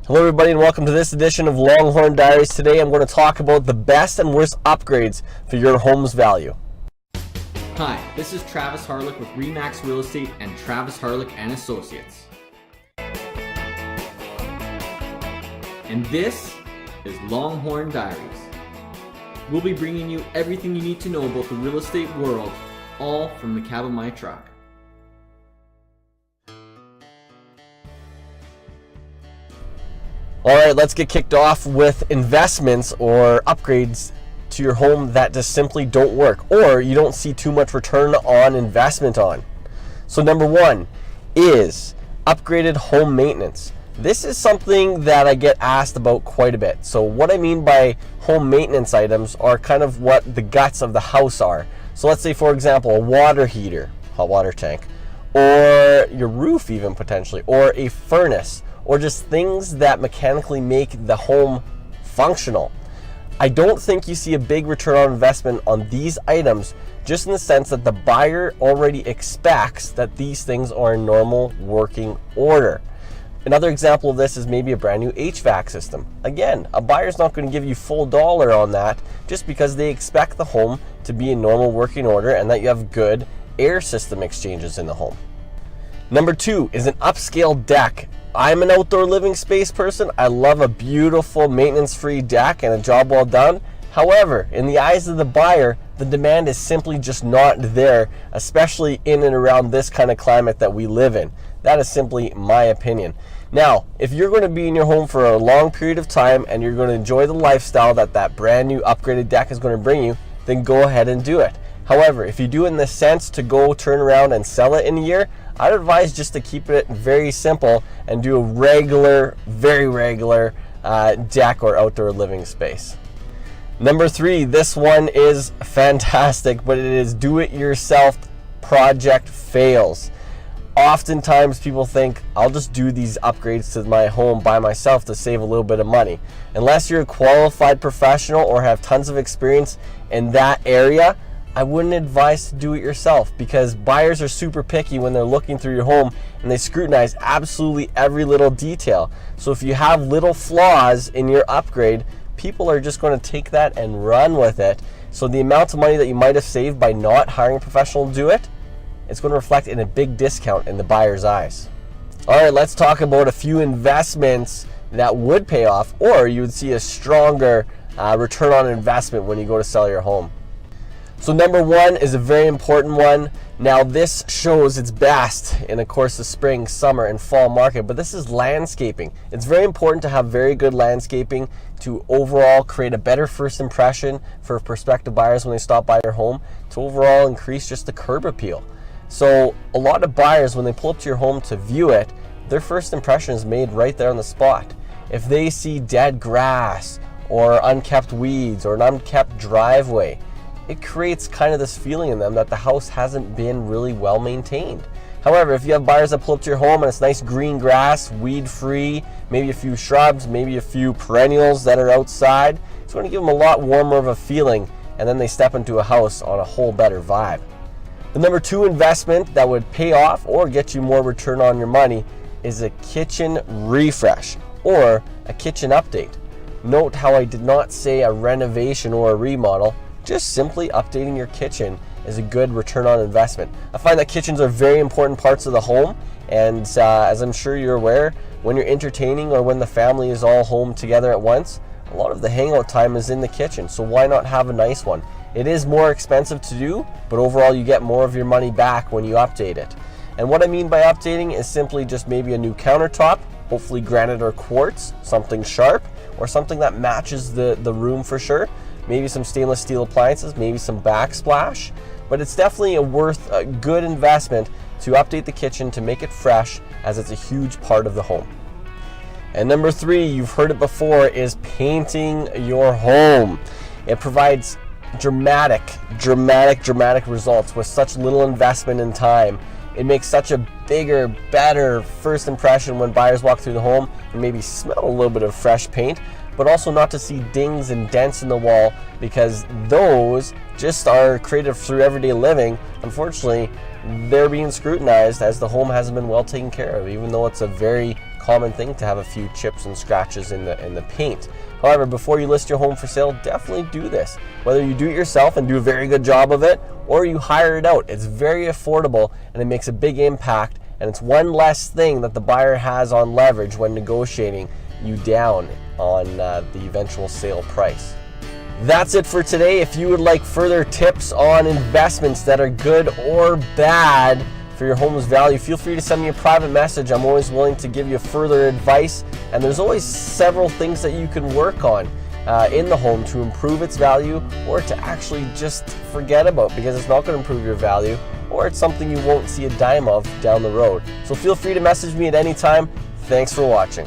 Hello everybody and welcome to this edition of Longhorn Diaries. Today I'm going to talk about the best and worst upgrades for your home's value. Hi, this is Travis Hawryluk with RE/MAX Real Estate and Travis Hawryluk and Associates. And this is Longhorn Diaries. We'll be bringing you everything you need to know about the real estate world, all from the cab of my truck. Alright, let's get kicked off with investments or upgrades to your home that just simply don't work or you don't see too much return on investment on. So number one is upgraded home maintenance. This is something that I get asked about quite a bit. So what I mean by home maintenance items are kind of what the guts of the house are. So let's say, for example, a water heater, hot water tank, or your roof even potentially, or a furnace, or just things that mechanically make the home functional. I don't think you see a big return on investment on these items, just in the sense that the buyer already expects that these things are in normal working order. Another example of this is maybe a brand new HVAC system. Again, a buyer's not going to give you full dollar on that just because they expect the home to be in normal working order and that you have good air system exchanges in the home. Number two is an upscale deck. I'm an outdoor living space person. I love a beautiful maintenance-free deck and a job well done. However, in the eyes of the buyer, the demand is simply just not there, especially in and around this kind of climate that we live in. That is simply my opinion. Now, if you're going to be in your home for a long period of time and you're going to enjoy the lifestyle that that brand new upgraded deck is going to bring you, then go ahead and do it. However, if you do it in the sense to go turn around and sell it in a year, I'd advise just to keep it very simple and do a regular, very regular deck or outdoor living space. Number three, this one is fantastic, but it is do-it-yourself project fails. Oftentimes people think, I'll just do these upgrades to my home by myself to save a little bit of money. Unless you're a qualified professional or have tons of experience in that area, I wouldn't advise to do it yourself, because buyers are super picky when they're looking through your home and they scrutinize absolutely every little detail. So if you have little flaws in your upgrade, people are just going to take that and run with it. So the amount of money that you might have saved by not hiring a professional to do it, it's going to reflect in a big discount in the buyer's eyes. All right, let's talk about a few investments that would pay off, or you would see a stronger return on investment when you go to sell your home. So number one is a very important one. Now this shows its best in, of course, the spring, summer, and fall market, but this is landscaping. It's very important to have very good landscaping to overall create a better first impression for prospective buyers when they stop by your home, to overall increase just the curb appeal. So a lot of buyers, when they pull up to your home to view it, their first impression is made right there on the spot. If they see dead grass or unkept weeds or an unkept driveway, it creates kind of this feeling in them that the house hasn't been really well maintained. However, if you have buyers that pull up to your home and it's nice green grass, weed-free, maybe a few shrubs, maybe a few perennials that are outside, it's going to give them a lot warmer of a feeling, and then they step into a house on a whole better vibe. The number two investment that would pay off or get you more return on your money is a kitchen refresh or a kitchen update. Note how I did not say a renovation or a remodel. Just simply updating your kitchen is a good return on investment. I find that kitchens are very important parts of the home, and as I'm sure you're aware, when you're entertaining or when the family is all home together at once, a lot of the hangout time is in the kitchen, so why not have a nice one? It is more expensive to do, but overall you get more of your money back when you update it. And what I mean by updating is simply just maybe a new countertop, hopefully granite or quartz, something sharp, or something that matches the room for sure. Maybe some stainless steel appliances, maybe some backsplash, but it's definitely a good investment to update the kitchen to make it fresh, as it's a huge part of the home. And number three, you've heard it before, is painting your home. It provides dramatic results with such little investment in time. It makes such a bigger, better first impression when buyers walk through the home and maybe smell a little bit of fresh paint, but also not to see dings and dents in the wall, because those just are created through everyday living. Unfortunately, they're being scrutinized as the home hasn't been well taken care of, even though it's a very common thing to have a few chips and scratches in the paint. However, before you list your home for sale, definitely do this. Whether you do it yourself and do a very good job of it, or you hire it out, it's very affordable and it makes a big impact, and it's one less thing that the buyer has on leverage when negotiating you down on the eventual sale price. That's it for today. If you would like further tips on investments that are good or bad for your home's value, feel free to send me a private message. I'm always willing to give you further advice, and there's always several things that you can work on in the home to improve its value, or to actually just forget about because it's not going to improve your value, or it's something you won't see a dime of down the road. So feel free to message me at any time. Thanks for watching.